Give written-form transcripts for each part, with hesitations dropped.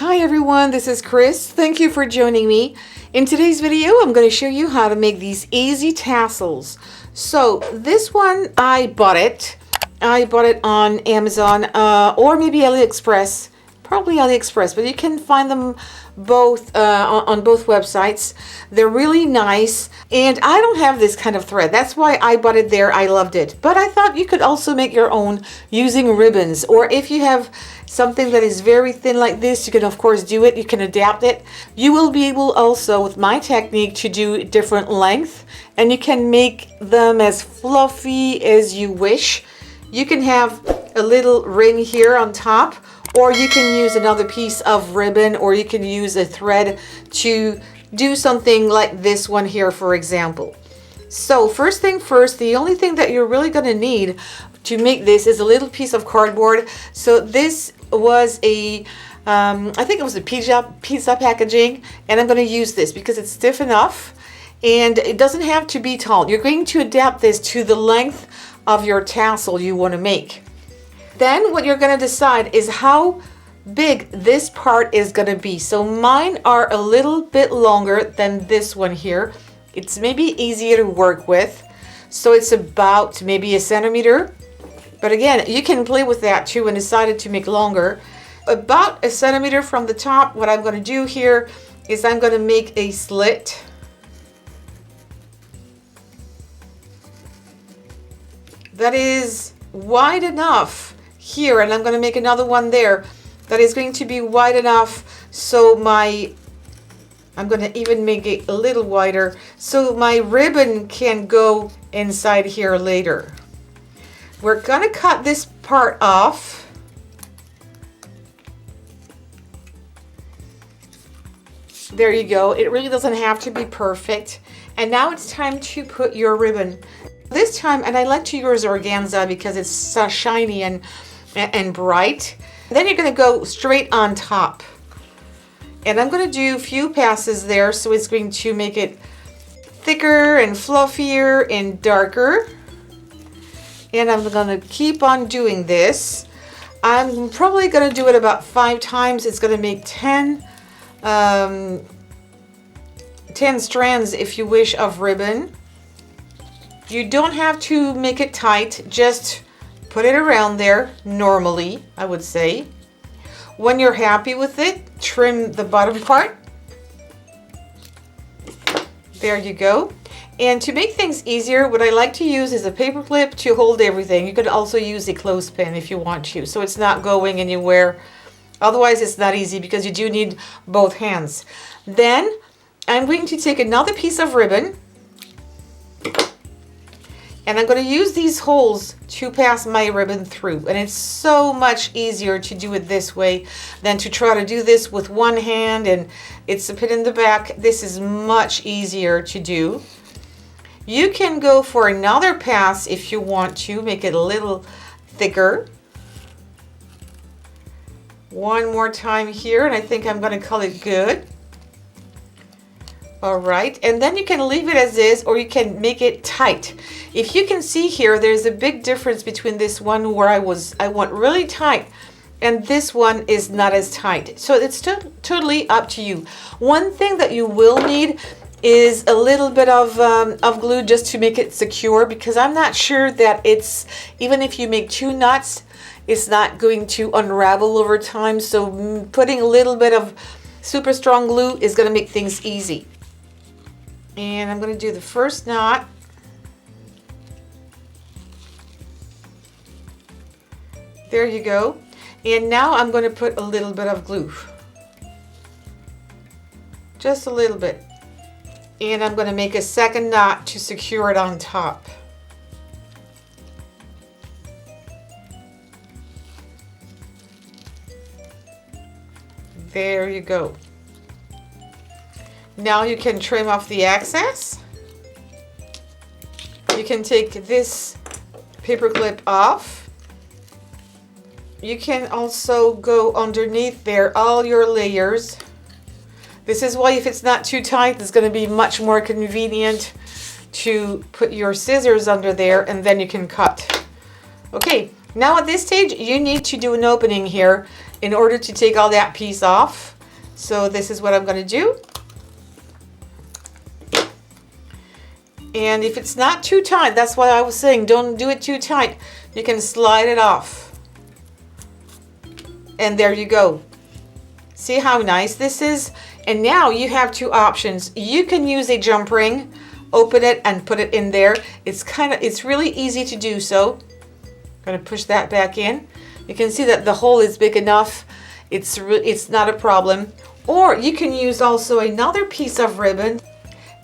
Hi everyone, this is Chris. Thank you for joining me. In today's video, I'm going to show you how to make these easy tassels. So this one, I bought it on Amazon or maybe AliExpress. Probably AliExpress, but you can find them both on both websites. They're really nice, and I don't have this kind of thread. That's why I bought it there. I loved it, but I thought you could also make your own using ribbons, or if you have something that is very thin like this, you can of course do it. You can adapt it. You will be able also with my technique to do different length, and you can make them as fluffy as you wish. You can have a little ring here on top, or you can use another piece of ribbon, or you can use a thread to do something like this one here, for example. So first thing first, the only thing that you're really going to need to make this is a little piece of cardboard. So this was a I think it was a pizza packaging, and I'm going to use this because it's stiff enough and it doesn't have to be tall. You're going to adapt this to the length of your tassel you want to make. Then what you're going to decide is how big this part is going to be. So mine are a little bit longer than this one here. It's maybe easier to work with. So it's about maybe 1 centimeter. But again, you can play with that too and decide to make longer. About 1 centimeter from the top, what I'm going to do here is I'm going to make a slit. That is wide enough here, and I'm going to make another one there that is going to be wide enough so I'm going to even make it a little wider so my ribbon can go inside here later. We're going to cut this part off. There you go. It really doesn't have to be perfect. And now it's time to put your ribbon. This time, and I like to use organza because it's so shiny and bright. Then you're going to go straight on top. And I'm going to do a few passes there, so it's going to make it thicker and fluffier and darker. And I'm going to keep on doing this. I'm probably going to do it about 5 times. It's going to make 10 strands, if you wish, of ribbon. You don't have to make it tight, just put it around there normally, I would say. When you're happy with it, trim the bottom part. There you go. And to make things easier, what I like to use is a paper clip to hold everything. You could also use a clothespin if you want to, so it's not going anywhere. Otherwise, it's not easy because you do need both hands. Then I'm going to take another piece of ribbon, and I'm going to use these holes to pass my ribbon through. And it's so much easier to do it this way than to try to do this with one hand and it's a pin in the back. This is much easier to do. You can go for another pass if you want to make it a little thicker. One more time here, and I think I'm going to call it good. All right, and then you can leave it as is, or you can make it tight. If you can see here, there's a big difference between this one where I want really tight, and this one is not as tight. So it's totally up to you. One thing that you will need is a little bit of glue just to make it secure, because I'm not sure that it's, even if you make 2 knots, it's not going to unravel over time. So putting a little bit of super strong glue is going to make things easy. And I'm going to do the first knot. There you go. And now I'm going to put a little bit of glue. Just a little bit. And I'm going to make a second knot to secure it on top. There you go. Now you can trim off the excess. You can take this paper clip off. You can also go underneath there, all your layers. This is why if it's not too tight, it's going to be much more convenient to put your scissors under there, and then you can cut. Okay, now at this stage, you need to do an opening here in order to take all that piece off. So this is what I'm going to do. And if it's not too tight, that's why I was saying don't do it too tight. You can slide it off. And there you go. See how nice this is? And now you have two options. You can use a jump ring, open it and put it in there. It's really easy to do so. I'm going to push that back in. You can see that the hole is big enough. It's not a problem. Or you can use also another piece of ribbon,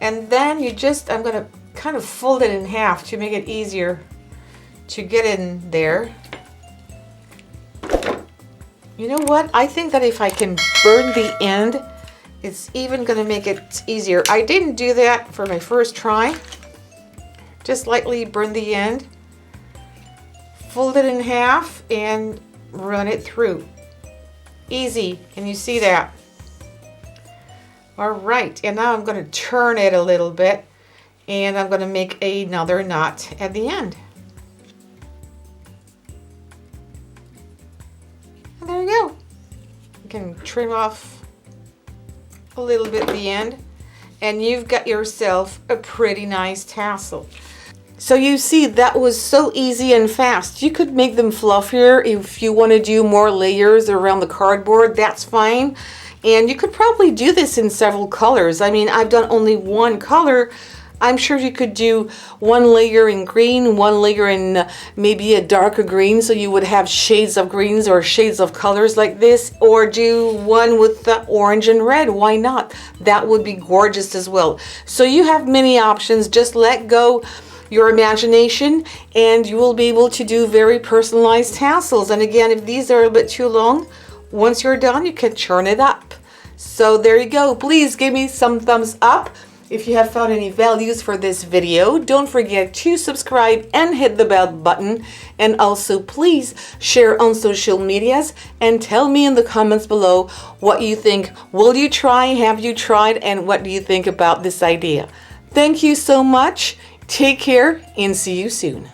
and then I'm going to kind of fold it in half to make it easier to get in there. You know what? I think that if I can burn the end, it's even going to make it easier. I didn't do that for my first try. Just lightly burn the end, fold it in half, and run it through. Easy. Can you see that? All right, and now I'm going to turn it a little bit, and I'm going to make another knot at the end. And there you go. You can trim off a little bit the end, and you've got yourself a pretty nice tassel. So you see, that was so easy and fast. You could make them fluffier if you want to do more layers around the cardboard, that's fine. And you could probably do this in several colors. I mean, I've done only one color. I'm sure you could do one layer in green, one layer in maybe a darker green, so you would have shades of greens or shades of colors like this, or do one with the orange and red. Why not? That would be gorgeous as well. So you have many options. Just let go your imagination and you will be able to do very personalized tassels. And again, if these are a bit too long, once you're done, you can churn it up. So there you go. Please give me some thumbs up if you have found any values for this video. Don't forget to subscribe and hit the bell button. And also please share on social medias and tell me in the comments below what you think. Will you try? Have you tried? And what do you think about this idea? Thank you so much. Take care and see you soon.